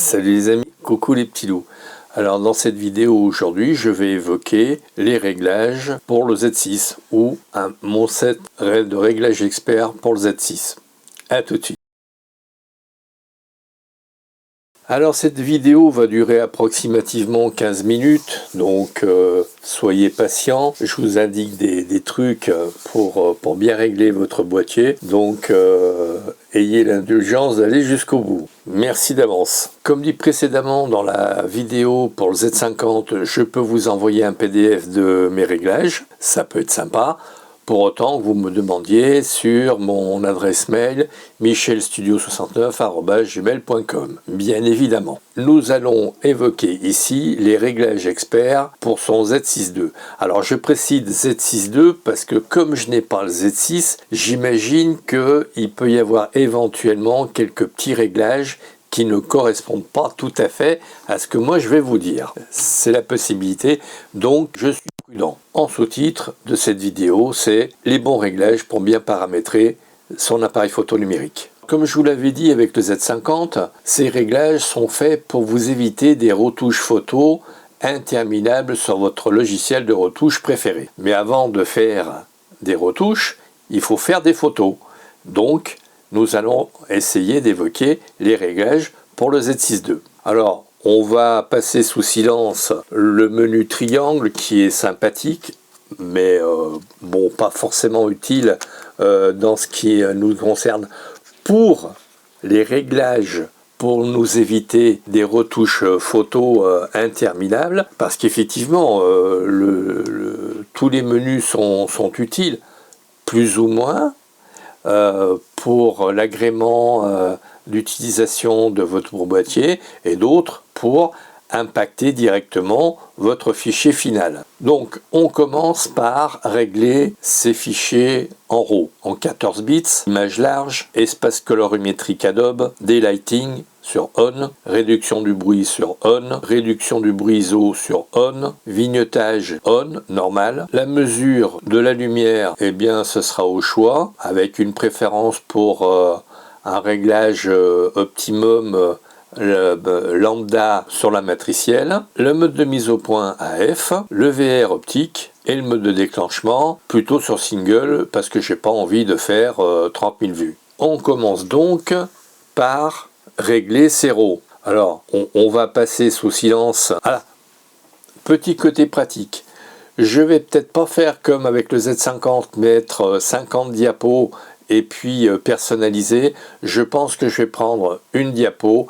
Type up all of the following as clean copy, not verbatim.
Salut les amis, coucou les petits loups. Alors dans cette vidéo aujourd'hui, je vais évoquer les réglages pour le Z6 ou mon set de réglage expert pour le Z6. A tout de suite. Alors cette vidéo va durer approximativement 15 minutes, donc soyez patients. Je vous indique des trucs pour bien régler votre boîtier, donc ayez l'indulgence d'aller jusqu'au bout. Merci d'avance. Comme dit précédemment dans la vidéo pour le Z50, je peux vous envoyer un PDF de mes réglages, ça peut être sympa. Pour autant que vous me demandiez sur mon adresse mail michelstudio69@gmail.com. Bien évidemment. Nous allons évoquer ici les réglages experts pour son Z6 II. Alors je précise Z6 II parce que comme je n'ai pas le Z6, j'imagine qu'il peut y avoir éventuellement quelques petits réglages qui ne correspondent pas tout à fait à ce que moi je vais vous dire. C'est la possibilité, donc je suis prudent. En sous-titre de cette vidéo, c'est les bons réglages pour bien paramétrer son appareil photo numérique. Comme je vous l'avais dit avec le Z50, ces réglages sont faits pour vous éviter des retouches photos interminables sur votre logiciel de retouche préféré. Mais avant de faire des retouches, il faut faire des photos. Donc, nous allons essayer d'évoquer les réglages pour le Z6 II. Alors, on va passer sous silence le menu triangle qui est sympathique, mais bon, pas forcément utile dans ce qui nous concerne. Pour les réglages, pour nous éviter des retouches photos interminables, parce qu'effectivement, tous les menus sont utiles, plus ou moins, pour l'agrément d'utilisation de votre boîtier et d'autres pour impacter directement votre fichier final. Donc on commence par régler ces fichiers en RAW, en 14 bits, image large, espace colorimétrique Adobe, daylighting sur on, réduction du bruit sur on, réduction du bruit ISO sur on, vignettage on, normal. La mesure de la lumière, eh bien ce sera au choix, avec une préférence pour un réglage optimum lambda sur la matricielle, le mode de mise au point AF, le VR optique et le mode de déclenchement plutôt sur single parce que j'ai pas envie de faire 30 000 vues. On commence donc par régler ces RAW. Alors on va passer sous silence. Ah, petit côté pratique. Je vais peut-être pas faire comme avec le Z50, mettre 50 diapos et puis personnaliser. Je pense que je vais prendre une diapo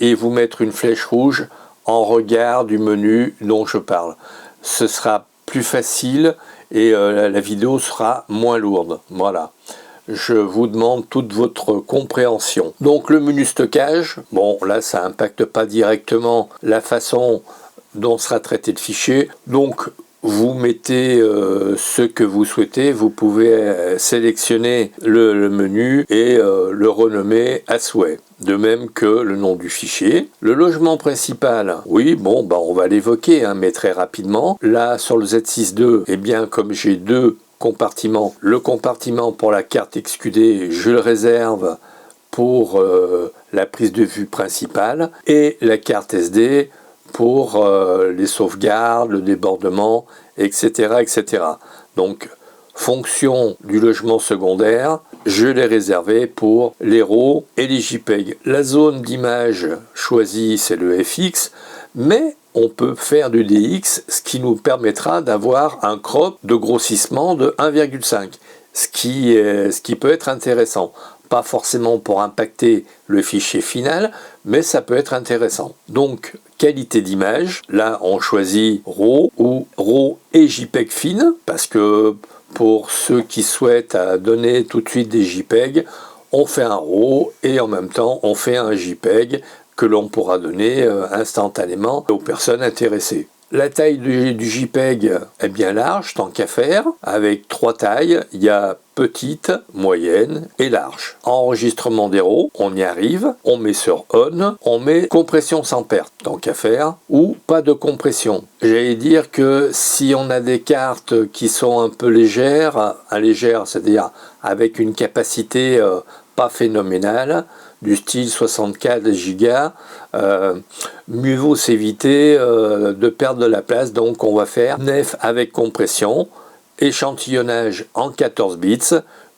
et vous mettre une flèche rouge en regard du menu dont je parle. Ce sera plus facile et la vidéo sera moins lourde. Voilà. Je vous demande toute votre compréhension. Donc le menu stockage, bon là ça n'impacte pas directement la façon dont sera traité le fichier. Donc vous mettez ce que vous souhaitez, vous pouvez sélectionner le menu et le renommer à souhait. De même que le nom du fichier. Le logement principal, oui, bon, bah, on va l'évoquer, hein, mais très rapidement. Là, sur le Z6 II, eh bien, comme j'ai deux compartiments, le compartiment pour la carte XQD, je le réserve pour la prise de vue principale et la carte SD pour les sauvegardes, le débordement, etc., etc. Donc, fonction du logement secondaire, je l'ai réservé pour les RAW et les JPEG. La zone d'image choisie, c'est le FX, mais on peut faire du DX, ce qui nous permettra d'avoir un crop de grossissement de 1,5, ce qui peut être intéressant. Pas forcément pour impacter le fichier final, mais ça peut être intéressant. Donc, qualité d'image, là on choisit RAW ou RAW et JPEG fine, parce que pour ceux qui souhaitent donner tout de suite des JPEG, on fait un RAW et en même temps on fait un JPEG que l'on pourra donner instantanément aux personnes intéressées. La taille du JPEG est bien large, tant qu'à faire, avec trois tailles. Il y a petite, moyenne et large. Enregistrement des RAW, on y arrive, on met sur on, on met compression sans perte, tant qu'à faire, ou pas de compression. J'allais dire que si on a des cartes qui sont un peu légères, c'est-à-dire avec une capacité pas phénoménale, du style 64 Go, mieux vaut s'éviter de perdre de la place. Donc on va faire nef avec compression, échantillonnage en 14 bits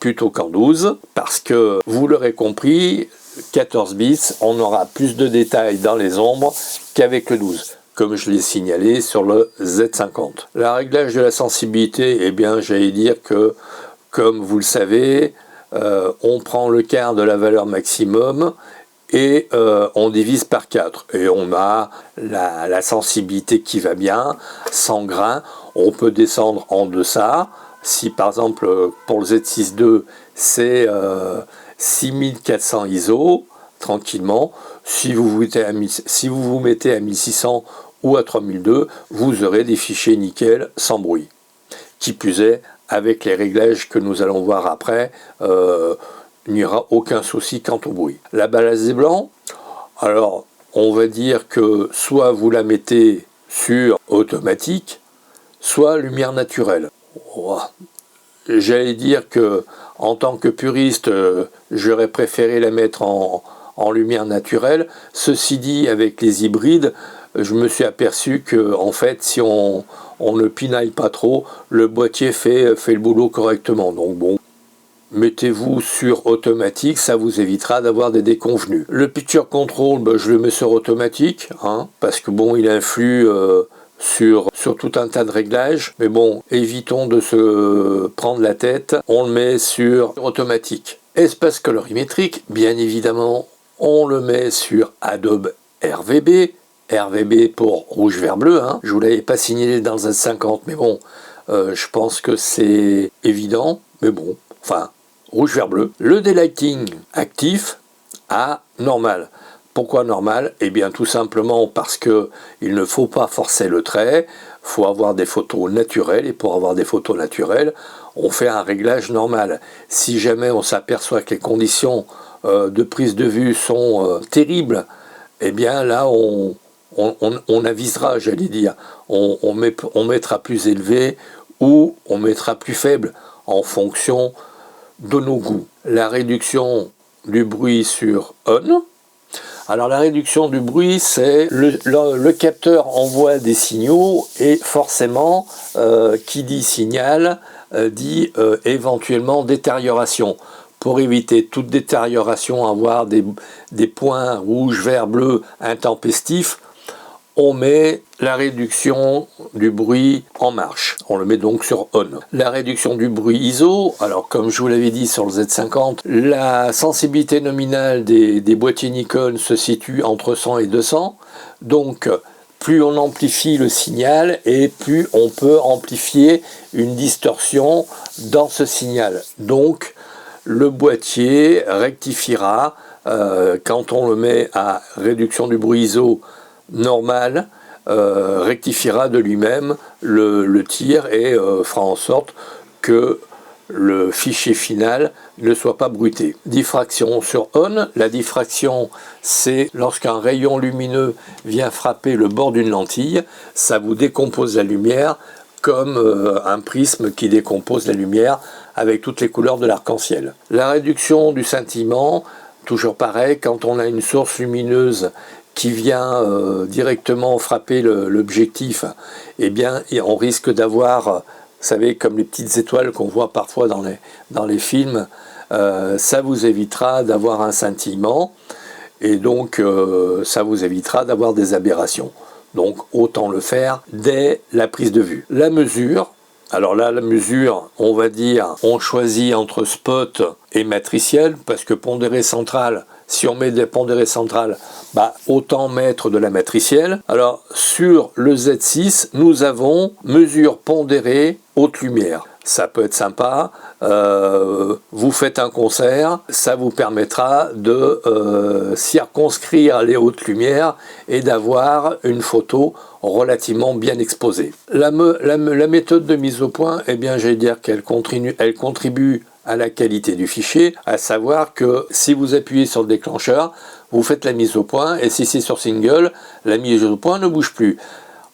plutôt qu'en 12, parce que vous l'aurez compris, 14 bits, on aura plus de détails dans les ombres qu'avec le 12, comme je l'ai signalé sur le Z50. Le réglage de la sensibilité, eh bien j'allais dire que, comme vous le savez, on prend le quart de la valeur maximum et on divise par 4. Et on a la sensibilité qui va bien, 100 grains. On peut descendre en deçà. Si par exemple pour le Z6 II c'est 6400 ISO, tranquillement, si vous vous mettez à 1600 ou à 3002, vous aurez des fichiers nickel sans bruit. Qui plus est, avec les réglages que nous allons voir après, il n'y aura aucun souci quant au bruit. La balise blanc, alors on va dire que soit vous la mettez sur automatique, soit lumière naturelle. Oh, j'allais dire que en tant que puriste, j'aurais préféré la mettre en lumière naturelle. Ceci dit, avec les hybrides, je me suis aperçu que en fait, si on ne pinaille pas trop, le boîtier fait le boulot correctement. Donc bon, mettez-vous sur automatique, ça vous évitera d'avoir des déconvenus. Le picture control, ben, je le mets sur automatique, hein, parce que bon, il influe sur tout un tas de réglages, mais bon, évitons de se prendre la tête, on le met sur automatique. Espace colorimétrique, bien évidemment, on le met sur Adobe RVB, RVB pour rouge, vert, bleu, hein. Je ne vous l'avais pas signalé dans le Z50, mais bon, je pense que c'est évident, mais bon, enfin, rouge, vert, bleu. Le daylighting actif à normal. Pourquoi normal? Eh bien tout simplement parce que il ne faut pas forcer le trait, il faut avoir des photos naturelles, et pour avoir des photos naturelles, on fait un réglage normal. Si jamais on s'aperçoit que les conditions de prise de vue sont terribles, eh bien là on avisera, j'allais dire, on mettra plus élevé ou on mettra plus faible en fonction de nos goûts. La réduction du bruit sur on. Alors la réduction du bruit, c'est le capteur envoie des signaux et forcément, qui dit signal, dit éventuellement détérioration. Pour éviter toute détérioration, avoir des points rouge, vert, bleu intempestifs, on met la réduction du bruit en marche. On le met donc sur on. La réduction du bruit ISO, alors comme je vous l'avais dit sur le Z50, la sensibilité nominale des boîtiers Nikon se situe entre 100 et 200. Donc plus on amplifie le signal et plus on peut amplifier une distorsion dans ce signal. Donc le boîtier rectifiera quand on le met à réduction du bruit ISO normal, rectifiera de lui-même le tir et fera en sorte que le fichier final ne soit pas bruité. Diffraction sur on. La diffraction, c'est lorsqu'un rayon lumineux vient frapper le bord d'une lentille, ça vous décompose la lumière comme un prisme qui décompose la lumière avec toutes les couleurs de l'arc-en-ciel. La réduction du scintillement, toujours pareil, quand on a une source lumineuse qui vient directement frapper l'objectif, eh bien on risque d'avoir, vous savez, comme les petites étoiles qu'on voit parfois dans les films, ça vous évitera d'avoir un scintillement et donc ça vous évitera d'avoir des aberrations. Donc autant le faire dès la prise de vue. La mesure, alors là la mesure, on va dire, on choisit entre spot et matriciel, parce que pondéré central, si on met des pondérés centrales, bah, autant mettre de la matricielle. Alors sur le Z6, nous avons mesure pondérée haute lumière. Ça peut être sympa, vous faites un concert, ça vous permettra de circonscrire les hautes lumières et d'avoir une photo relativement bien exposée. La méthode de mise au point, eh bien, j'allais dire qu'elle contribue à la qualité du fichier, à savoir que si vous appuyez sur le déclencheur, vous faites la mise au point, et si c'est sur single, la mise au point ne bouge plus.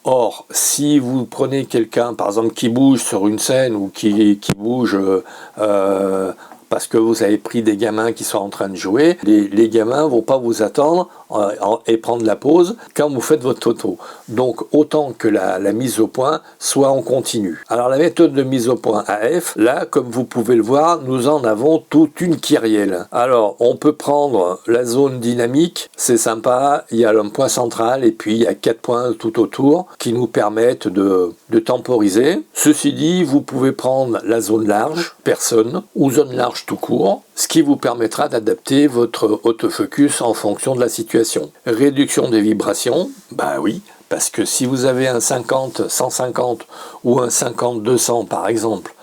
Or, si vous prenez quelqu'un, par exemple, qui bouge sur une scène ou qui bouge parce que vous avez pris des gamins qui sont en train de jouer. Les gamins vont pas vous attendre et prendre la pause quand vous faites votre photo. Donc autant que la mise au point soit en continu. Alors la méthode de mise au point AF, là comme vous pouvez le voir, nous en avons toute une kyrielle. Alors on peut prendre la zone dynamique, c'est sympa, il y a un point central et puis il y a 4 points tout autour qui nous permettent de temporiser. Ceci dit, vous pouvez prendre la zone large, personne, ou zone large tout court, ce qui vous permettra d'adapter votre autofocus en fonction de la situation. Réduction des vibrations, bah oui, parce que si vous avez un 50-150 ou un 50-200 par exemple,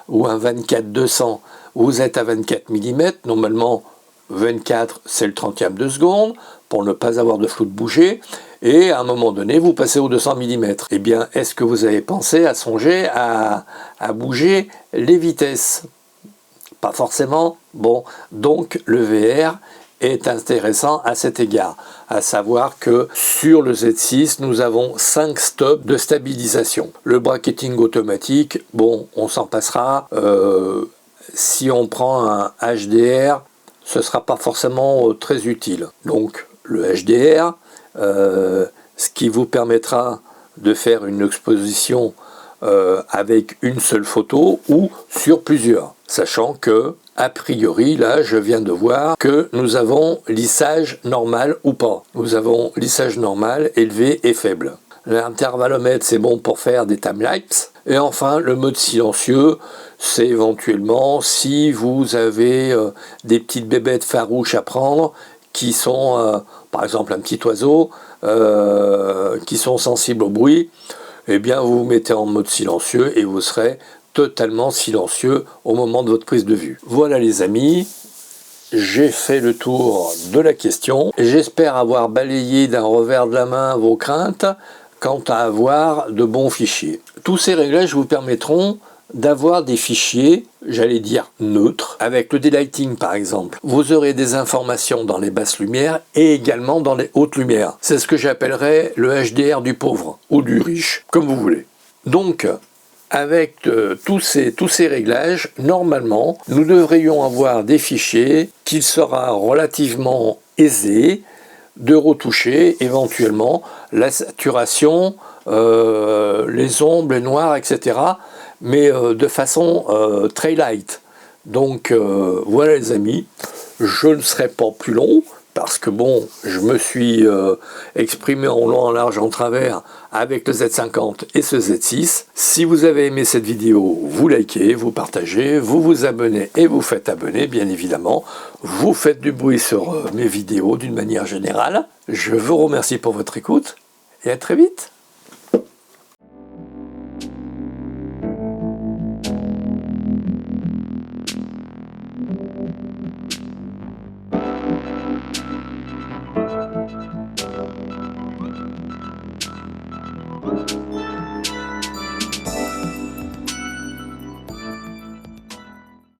ou un 24-200, vous êtes à 24 mm, normalement 24 c'est le 30e de seconde, pour ne pas avoir de flou de bouger, et à un moment donné vous passez au 200 mm. Eh bien, est-ce que vous avez pensé à songer à bouger les vitesses? Pas forcément. Bon, donc le VR est intéressant à cet égard, à savoir que sur le Z6 nous avons 5 stops de stabilisation. Le bracketing automatique, bon, on s'en passera. Si on prend un HDR, ce ne sera pas forcément très utile. Donc le HDR, ce qui vous permettra de faire une exposition avec une seule photo ou sur plusieurs, sachant que a priori là je viens de voir que nous avons lissage normal ou pas. Nous avons lissage normal, élevé et faible. L'intervallomètre c'est bon pour faire des timelapses. Et enfin le mode silencieux, c'est éventuellement si vous avez des petites bébêtes farouches à prendre qui sont par exemple un petit oiseau qui sont sensibles au bruit, eh bien vous vous mettez en mode silencieux et vous serez totalement silencieux au moment de votre prise de vue. Voilà les amis, j'ai fait le tour de la question. J'espère avoir balayé d'un revers de la main vos craintes quant à avoir de bons fichiers. Tous ces réglages vous permettront d'avoir des fichiers, j'allais dire neutres, avec le daylighting par exemple. Vous aurez des informations dans les basses lumières et également dans les hautes lumières. C'est ce que j'appellerais le HDR du pauvre ou du riche, comme vous voulez. Donc, avec tous ces réglages, normalement, nous devrions avoir des fichiers qu'il sera relativement aisé de retoucher, éventuellement la saturation, les ombres, les noirs, etc., mais de façon très light. Donc voilà les amis, je ne serai pas plus long, parce que bon, je me suis exprimé en long, en large, en travers avec le Z50 et ce Z6. Si vous avez aimé cette vidéo, vous likez, vous partagez, vous vous abonnez et vous faites abonner, bien évidemment. Vous faites du bruit sur mes vidéos d'une manière générale. Je vous remercie pour votre écoute et à très vite.